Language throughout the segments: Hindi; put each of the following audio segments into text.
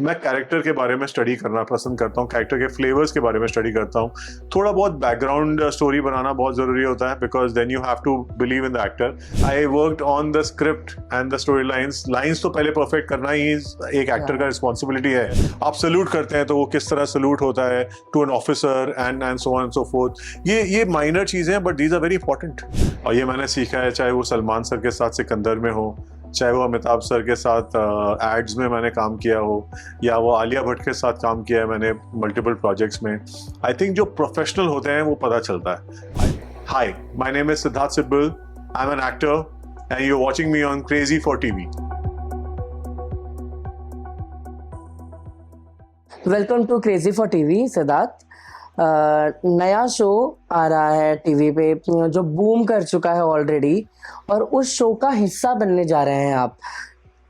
मैं कैरेक्टर के बारे में स्टडी करना पसंद करता हूँ, कैरेक्टर के फ्लेवर्स के बारे में स्टडी करता हूँ। थोड़ा बहुत बैकग्राउंड स्टोरी बनाना बहुत ज़रूरी होता है because then you have to believe in the actor. I worked on the script and the story lines तो पहले परफेक्ट करना ही एक एक्टर का रिस्पॉन्सिबिलिटी है। आप सल्यूट करते हैं तो वो किस तरह सल्यूट होता है to an officer and so on and so forth. ये माइनर चीज़ें हैं but these are very important. और ये मैंने सीखा है, चाहे वो सलमान सर के साथ सिकंदर में हो, चाहे वो अमिताभ सर के साथ एड्स में मैंने काम किया हो, या वो आलिया भट्ट के साथ काम किया है मैंने मल्टीपल प्रोजेक्ट्स में। आई थिंक जो प्रोफेशनल होते हैं वो पता चलता है। Hi, my name is Siddharth Sibal, I am an actor and you are watching me on Crazy for TV. Welcome to Crazy for TV. Siddharth, नया शो आ रहा है टीवी पे जो बूम कर चुका है ऑलरेडी, और उस शो का हिस्सा बनने जा रहे हैं आप।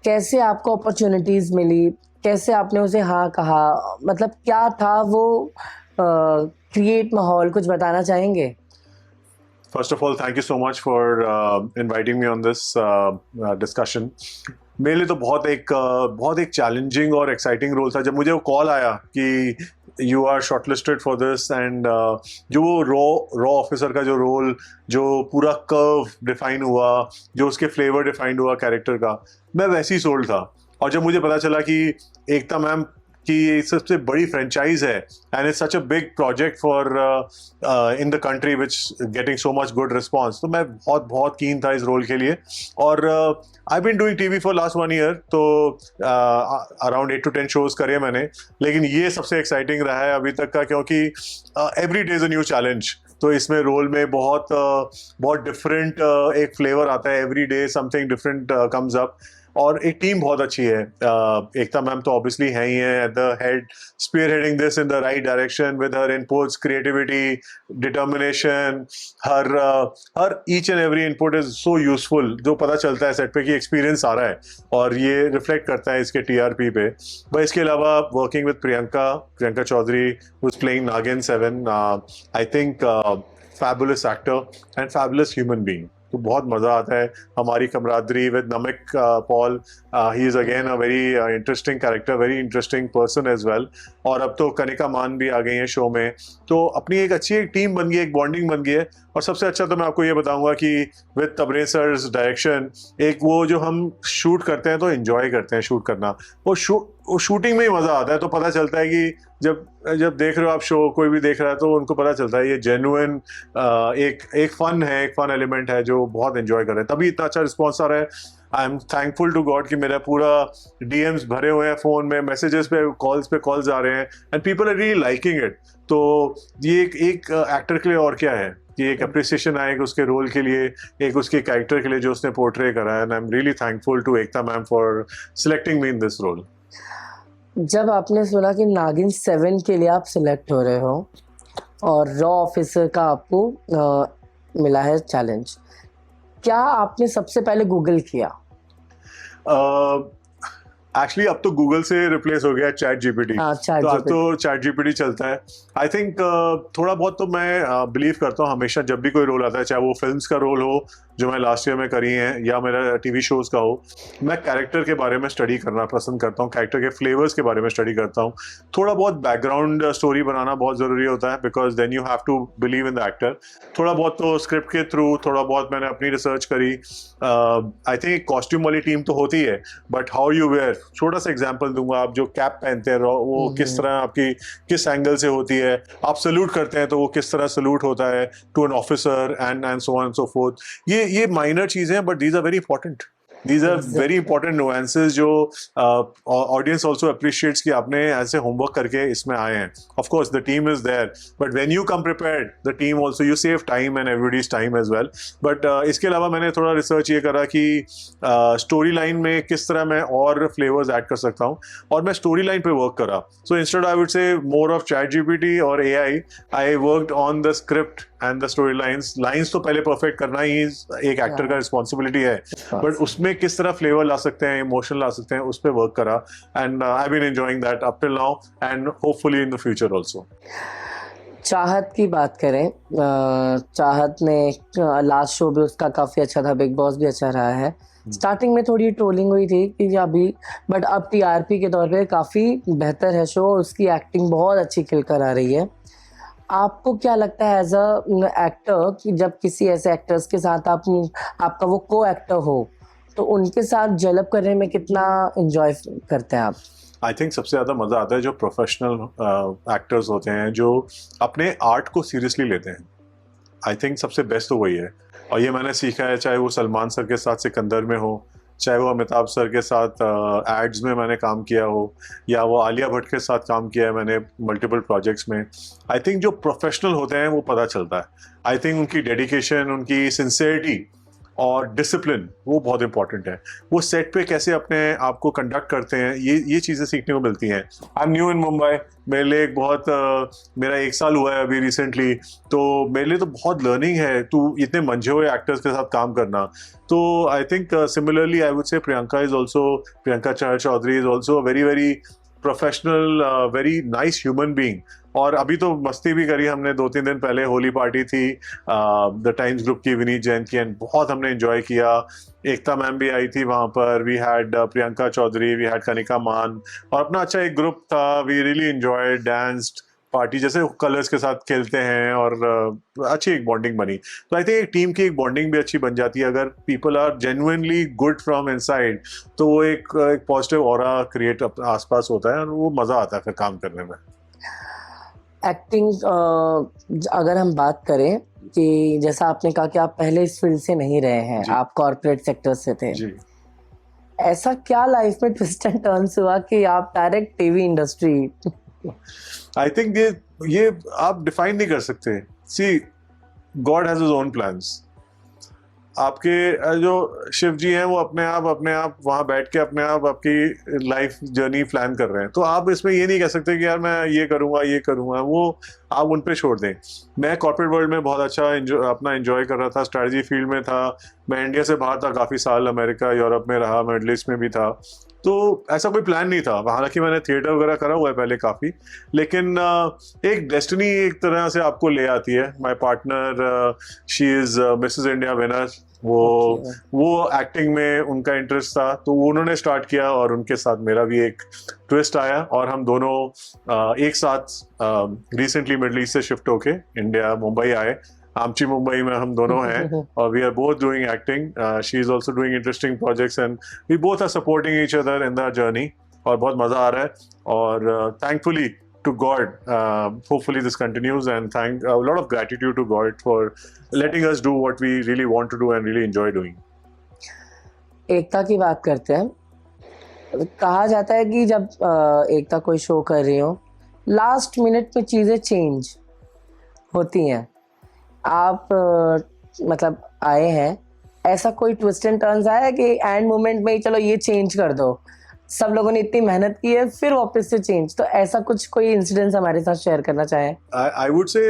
कैसे आपको अपॉर्चुनिटीज मिली, कैसे आपने उसे हाँ कहा, मतलब क्या था वो क्रिएट माहौल, कुछ बताना चाहेंगे? First of all, thank you so much for inviting me on this discussion. मेरे लिए तो बहुत एक चैलेंजिंग और एक्साइटिंग रोल था जब मुझे वो कॉल आया कि you are shortlisted for this. And जो वो रॉ ऑफिसर का जो रोल, जो पूरा कर्व डिफाइन हुआ, जो उसके फ्लेवर डिफाइंड हुआ कैरेक्टर का, मैं वैसे ही सोल्ड था। और जब मुझे पता चला कि एकता मैम कि ये सबसे बड़ी फ्रेंचाइज है and it's such a big project for in the country which getting so much good response, तो मैं बहुत कीन था इस रोल के लिए। और I been doing TV for last 1 year, तो अराउंड 8 to 10 शोज करे मैंने, लेकिन ये सबसे एक्साइटिंग रहा है अभी तक का, क्योंकि every day is a new challenge. तो इसमें रोल में बहुत डिफरेंट एक फ्लेवर आता है, every day something different comes up. और एक टीम बहुत अच्छी है। एकता मैम तो ऑब्वियसली है ही है at the head, spearheading this in the right direction with her inputs, creativity, determination. हर each and every input is so useful, जो पता चलता है सेट पे कि एक्सपीरियंस आ रहा है, और ये रिफ्लेक्ट करता है इसके टीआरपी पे। बट इसके अलावा working with Priyanka Chaudhary, who is playing Naagin 7, I think fabulous actor and fabulous human being. तो बहुत मज़ा आता है। हमारी camaraderie with Namik Paul, he is again a very interesting character, very interesting person as well. और अब तो कनिका मान भी आ गई हैं शो में, तो अपनी एक अच्छी एक टीम बन गई है, एक बॉन्डिंग बन गई है। और सबसे अच्छा तो मैं आपको ये बताऊंगा कि विद तबरेज सर्स डायरेक्शन, एक वो जो हम शूट करते हैं तो एंजॉय करते हैं शूट करना, वो शूटिंग में ही मज़ा आता है। तो पता चलता है कि जब देख रहे हो आप शो, कोई भी देख रहा है, तो उनको पता चलता है ये जेन्युइन एक फन है, एक फन एलिमेंट है जो बहुत एंजॉय कर रहे हैं, तभी इतना अच्छा रिस्पॉन्स आ रहा है। I am thankful to God कि मेरा पूरा डीएम्स भरे हुए हैं, फ़ोन में मैसेजेस पे कॉल्स आ रहे हैं, and people are really liking it. तो ये एक एक्टर के लिए और क्या है कि एक अप्रिसिएशन आए उसके रोल के लिए, एक उसके कैरेक्टर के लिए जो उसने पोर्ट्रे करा है। And I am really thankful to Ekta ma'am for selecting me in this role. जब आपने सुना कि नागिन 7 के लिए आप सिलेक्ट हो रहे हो और रॉ ऑफिसर का आपको मिला है चैलेंज, क्या आपने सबसे पहले गूगल किया? एक्चुअली अब तो गूगल से रिप्लेस हो गया चैट जीपीटी, तो अब तो चैट जीपीटी चलता है। आई थिंक थोड़ा बहुत तो मैं बिलीव करता हूँ हमेशा, जब भी कोई रोल आता है, चाहे वो फिल्म्स का रोल हो जो मैं लास्ट ईयर में करी है, या मेरा टीवी शोज का हो, मैं कैरेक्टर के बारे में स्टडी करना पसंद करता हूँ, कैरेक्टर के फ्लेवर्स के बारे में स्टडी करता हूँ। थोड़ा बहुत बैकग्राउंड स्टोरी बनाना बहुत ज़रूरी होता है because then you have to believe in the actor. थोड़ा बहुत तो स्क्रिप्ट के थ्रू, थोड़ा बहुत मैंने अपनी रिसर्च करी। आई थिंक कॉस्ट्यूम वाली टीम तो होती है, बट हाउ यू वेयर, छोटा सा एग्जांपल दूंगा। आप जो कैप पहनते हैं वो किस तरह आपकी किस एंगल से होती है, आप सल्यूट करते हैं तो वो किस तरह सल्यूट होता है to an officer and so on and so forth. ये माइनर चीजें हैं but these are very important. These are very important nuances जो audience also appreciates कि आपने ऐसे homework करके इसमें आए हैं. Of course, the team is there, but when you come prepared, the team also, you save time and everybody's time as well. But इसके अलावा मैंने थोड़ा research ये करा कि story line में किस तरह मैं और flavors add कर सकता हूँ, और मैं story line पे work करा. So instead I would say more of ChatGPT और AI, I worked on the script and the story lines तो पहले perfect करना ही एक actor का responsibility है, but उसमें किस तरह फ्लेवर ला सकते हैं, इमोशन ला सकते हैं, उस पर वर्क करा। And I been enjoying that up till now and hopefully in the future also. चाहत की बात करें, चाहत ने लास्ट शो भी उसका काफ़ी अच्छा था, बिग बॉस भी अच्छा रहा है, स्टार्टिंग में थोड़ी ट्रोलिंग हुई थी कि अभी, बट अब टीआरपी के तौर पे काफ़ी बेहतर है शो, उसकी एक्टिंग बहुत अच्छी खिल कर आ रही है। आपको क्या लगता है एज अ एक्टर कि जब किसी ऐसे एक्टर्स के साथ आपका वो को एक्टर हो, तो उनके साथ जेलअप करने में कितना एंजॉय करते हैं आप? आई थिंक सबसे ज़्यादा मज़ा आता है जो प्रोफेशनल एक्टर्स होते हैं, जो अपने आर्ट को सीरियसली लेते हैं। आई थिंक सबसे बेस्ट तो वही है, और ये मैंने सीखा है, चाहे वो सलमान सर के साथ सिकंदर में हो, चाहे वो अमिताभ सर के साथ एड्स में मैंने काम किया हो, या वो आलिया भट्ट के साथ काम किया है मैंने मल्टीपल प्रोजेक्ट्स में। आई थिंक जो प्रोफेशनल होते हैं वो पता चलता है। आई थिंक उनकी डेडिकेशन, उनकी सिंसेरिटी और डिसिप्लिन वो बहुत इंपॉर्टेंट है। वो सेट पे कैसे अपने आप को कंडक्ट करते हैं, ये चीज़ें सीखने को मिलती हैं। I am new in Mumbai, मेरे लिए एक बहुत मेरा 1 साल हुआ है अभी रिसेंटली, तो मेरे लिए तो बहुत लर्निंग है टू इतने मंझे हुए एक्टर्स के साथ काम करना। तो I think similarly I would say Priyanka Chahar Chaudhary is also very very professional, very nice human being. और अभी तो मस्ती भी करी हमने, 2-3 दिन पहले होली पार्टी थी द टाइम्स ग्रुप की, विनीत जैन की, एंड बहुत हमने एंजॉय किया। एकता मैम भी आई थी वहाँ पर, we had Priyanka Chaudhary, we had Kanika Mann, और अपना अच्छा एक ग्रुप था। We really enjoy danced party, जैसे कलर्स के साथ खेलते हैं, और अच्छी एक बॉन्डिंग बनी। तो आई थिंक एक टीम की एक बॉन्डिंग भी अच्छी बन जाती है अगर people are genuinely good from inside. तो वो एक पॉजिटिव ऑरा क्रिएट आसपास होता है, और वो मज़ा आता है फिर काम करने में। एक्टिंग अगर हम बात करें कि जैसा आपने कहा कि आप पहले इस फील्ड से नहीं रहे हैं, जी। आप कॉर्पोरेट सेक्टर से थे, जी। ऐसा क्या लाइफ में ट्विस्ट एंड टर्न्स हुआ कि आप direct TV industry? I think ये आप डिफाइन नहीं कर सकते। See, God has his own plans. आपके जो शिव जी हैं वो अपने आप वहाँ बैठ के अपने आप आपकी लाइफ जर्नी प्लान कर रहे हैं। तो आप इसमें ये नहीं कह सकते कि यार मैं ये करूँगा, वो आप उन पे छोड़ दें। मैं कॉर्पोरेट वर्ल्ड में बहुत अच्छा अपना एंजॉय कर रहा था, स्ट्रैटेजी फील्ड में था, मैं इंडिया से बाहर था काफ़ी साल, अमेरिका यूरोप में रहा, मिडल ईस्ट में भी था। तो ऐसा कोई प्लान नहीं था, हालांकि मैंने थिएटर वगैरह करा हुआ है पहले काफ़ी, लेकिन एक डेस्टिनी एक तरह से आपको ले आती है। My partner, she is Mrs India winner, वो एक्टिंग में उनका इंटरेस्ट था, तो वो उन्होंने स्टार्ट किया, और उनके साथ मेरा भी एक ट्विस्ट आया, और हम दोनों एक साथ रिसेंटली मिडल ईस्ट से शिफ्ट होके इंडिया मुंबई आए। आमची मुंबई में हम दोनों हैं, और we are both doing acting. She is also doing interesting projects, and we both are supporting each other in the journey, और बहुत मज़ा आ रहा है। और thankfully to God, hopefully this continues, and thank a lot of gratitude to God for letting us do what we really want to do and really enjoy doing. एकता की बात करते हैं। कहा जाता है कि जब एकता कोई शो कर रही हो, लास्ट मिनट में चीज़ें चेंज होती हैं। आप मतलब आए हैं, ऐसा कोई ट्विस्ट एंड टर्न्स आया कि एंड मोमेंट में ही चलो ये चेंज कर दो, सब लोगों ने इतनी मेहनत की है फिर वापस से चेंज, तो ऐसा कुछ कोई इंसिडेंस हमारे साथ शेयर करना चाहें? आई वुड से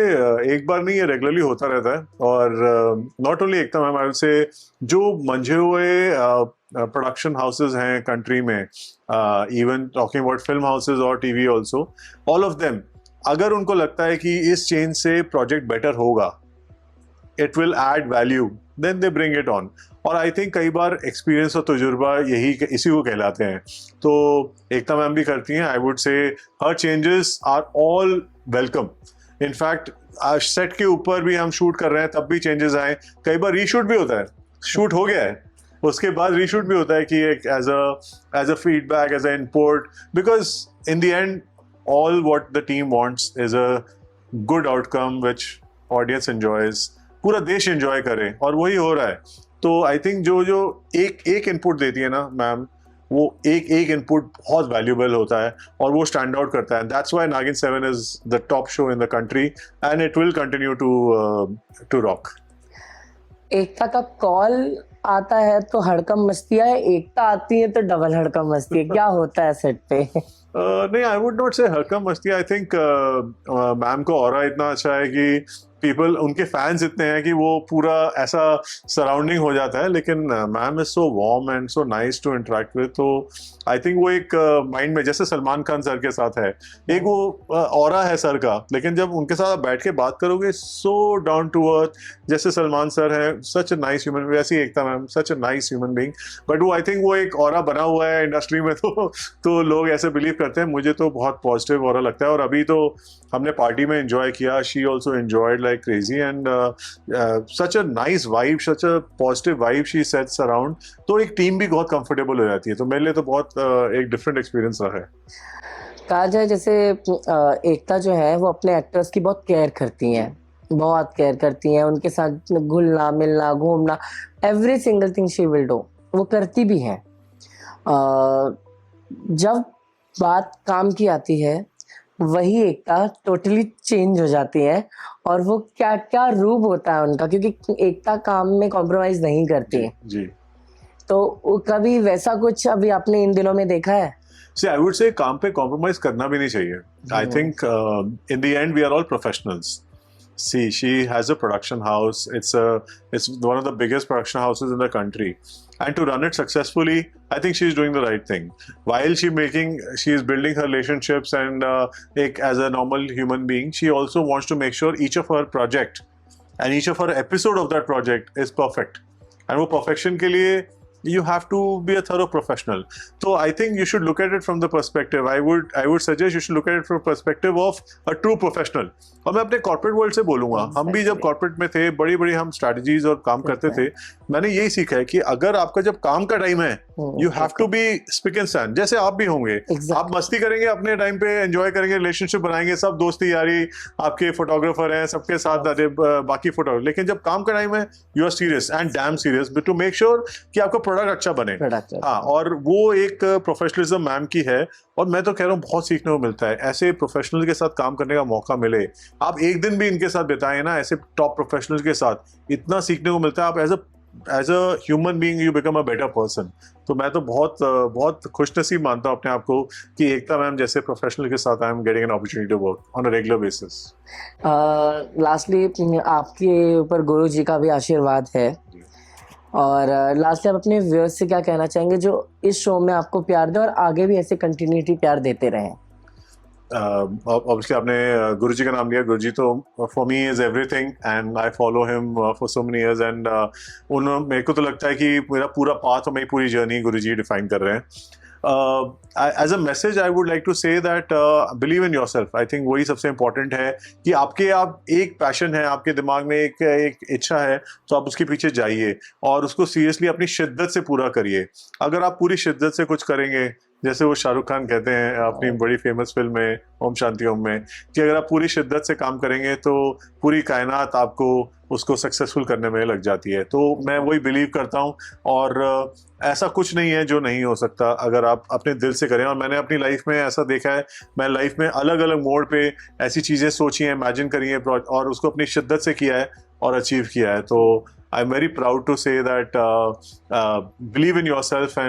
एक बार नहीं, ये रेगुलरली होता रहता है, और not only Ekta ma'am, I would say जो मंझे हुए प्रोडक्शन हाउसेज हैं कंट्री में, even talking about film houses और TV also, all of them, अगर उनको लगता है कि इस चेंज से प्रोजेक्ट बेटर होगा, it will add value, then they bring it on. और आई थिंक कई बार एक्सपीरियंस और तजुर्बा इसी को कहलाते हैं। तो एकता मैम भी करती हैं। I would say her changes are all welcome. In fact set के ऊपर भी हम शूट कर रहे हैं तब भी चेंजेस आए, कई बार रीशूट भी होता है, शूट हो गया है उसके बाद रीशूट भी होता है कि एक as a feedback, as a input, because in the end all what the team wants is a good outcome which audience enjoys, पूरा देश enjoy करे, और वही हो रहा है। तो आई थिंक जो एक इनपुट देती है ना मैम, वो एक इनपुट बहुत वैल्यूबल होता है, और वो स्टैंड आउट करता है। That's why Naagin 7 is the top show in the country, and it will continue to rock. Ekta का कॉल आता है तो हड़कम मस्ती है, एकता आती है तो डबल हड़कम मस्ती है, क्या होता है सेट पे? नहीं, आई वुड नॉट से हरकम मस्ती। आई थिंक मैम को ऑरा इतना अच्छा है कि पीपल उनके फैंस इतने हैं कि वो पूरा ऐसा सराउंडिंग हो जाता है, लेकिन ma'am is so warm and so nice to interact with. तो आई थिंक वो एक माइंड में जैसे सलमान खान सर के साथ है, एक वो ऑरा है सर का, लेकिन जब उनके साथ आप बैठ के बात करोगे सो डाउन टू अर्थ, जैसे सलमान सर है सच अ नाइस ह्यूमन, वैसी Ekta ma'am such a nice human being. But वो आई थिंक वो एक ऑरा बना हुआ है इंडस्ट्री में, तो लोग ऐसे बिलीव करते हैं। मुझे तो बहुत पॉजिटिव ऑरा लगता है, और अभी तो हमने पार्टी में एंजॉय किया, she also enjoyed like crazy, and such a nice vibe, such a positive vibe she sets around. तो एक टीम भी बहुत कंफर्टेबल हो जाती है। तो मेरे लिए तो बहुत एक डिफरेंट एक्सपीरियंस रहा है। कहा जाए जैसे एकता जो है वो अपने एक्टर्स की बहुत केयर करती हैं, बहुत केयर करती हैं, उनके साथ घुलना मिलना घूमना, every single thing she will do, वो करती भी हैं। जब बात काम की आती है वही एकता टोटली चेंज हो जाती है, और वो क्या क्या रूप होता है उनका, क्योंकि एकता काम में कॉम्प्रोमाइज नहीं करती है। जी। तो कभी वैसा कुछ अभी आपने इन दिनों में देखा है? See, I would say काम पे कॉम्प्रोमाइज करना भी नहीं चाहिए। I think in the end we are all professionals. See, she has a production house. It's one of the biggest production houses in the country, and to run it successfully, I think she's doing the right thing. While she is building her relationships, and as a normal human being, she also wants to make sure each of her project and each of her episode of that project is perfect. And वो perfection के लिए you have to be a thorough professional. So I think you should look at it from the perspective. I would suggest you should look at it from the perspective of a true professional. और मैं अपने कॉर्पोरेट वर्ल्ड से बोलूंगा, हम भी जब कॉर्पोरेट में थे, बड़ी बड़ी हम स्ट्रैटेजीज और काम करते थे, मैंने यही सीखा है कि अगर आपका जब काम का टाइम है, you have to be spick and stand, जैसे आप भी होंगे। आप मस्ती करेंगे अपने टाइम पे, एंजॉय करेंगे, रिलेशनशिप बनाएंगे, सब दोस्ती यारी, आपके फोटोग्राफर हैं, सबके साथ बाकी फोटोग्राफर, लेकिन जब काम का टाइम है you are serious and damn serious to make sure कि आपका प्रोडक्ट अच्छा बने। हाँ, और वो एक प्रोफेशनलिज्म मैम की है, और मैं तो कह रहा हूँ बहुत सीखने को मिलता है। ऐसे प्रोफेशनल के साथ काम करने का मौका मिले, आप एक दिन भी इनके साथ बिताएं ना, ऐसे टॉप प्रोफेशनल के साथ, इतना सीखने को मिलता है। आप as a human being you become a better person. तो मैं तो बहुत खुशनसीब मानता हूँ अपने आप को कि एकता मैम जैसे प्रोफेशनल के साथ I am getting an opportunity to work on a regular basis. Lastly आपके ऊपर गुरु जी का भी आशीर्वाद है, और लास्ट आप अपने व्यूअर्स से क्या कहना चाहेंगे जो इस शो में आपको प्यार दे और आगे भी ऐसे कंटिन्यूटी प्यार देते रहें? ऑब्वियसली आपने गुरु जी का नाम लिया। गुरु जी तो for me is everything, and I follow him for so many years, and मेरे को तो लगता है कि मेरा पूरा पाथ और मेरी पूरी जर्नी गुरु जी डिफाइन कर रहे हैं। As a message I would like to say that believe in yourself. I think वही सबसे इम्पोर्टेंट है कि आप एक पैशन है, आपके दिमाग में एक इच्छा है, तो आप उसके पीछे जाइए और उसको सीरियसली अपनी शिद्दत से पूरा करिए। अगर आप पूरी शिद्दत से कुछ करेंगे, जैसे वो शाहरुख खान कहते हैं अपनी बड़ी फेमस फिल्म में ओम शांति ओम में, कि अगर आप पूरी शिद्दत से काम करेंगे तो पूरी कायनात आपको उसको सक्सेसफुल करने में लग जाती है। तो मैं वही बिलीव करता हूँ, और ऐसा कुछ नहीं है जो नहीं हो सकता अगर आप अपने दिल से करें। और मैंने अपनी लाइफ में ऐसा देखा है, मैं लाइफ में अलग अलग मोड़ पे ऐसी चीज़ें सोची हैं, इमेजिन करी हैं, और उसको अपनी शिद्दत से किया है और अचीव किया है। तो I am very proud to say that believe in yourself.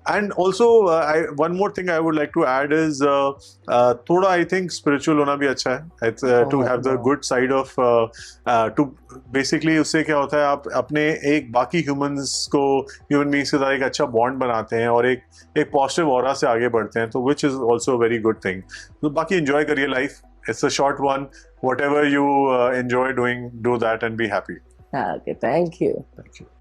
And also, one more thing I would like to add is थोड़ा I think spiritual होना भी अच्छा है। It's to have the good side of to basically उससे क्या होता है, आप अपने एक बाकी humans beings के साथ एक अच्छा bond बनाते हैं और एक positive aura से आगे बढ़ते हैं, तो which is also a very good thing। तो बाकी enjoy करिए life, it's a short one, whatever you enjoy doing, do that and be happy। Okay, thank you. Thank you।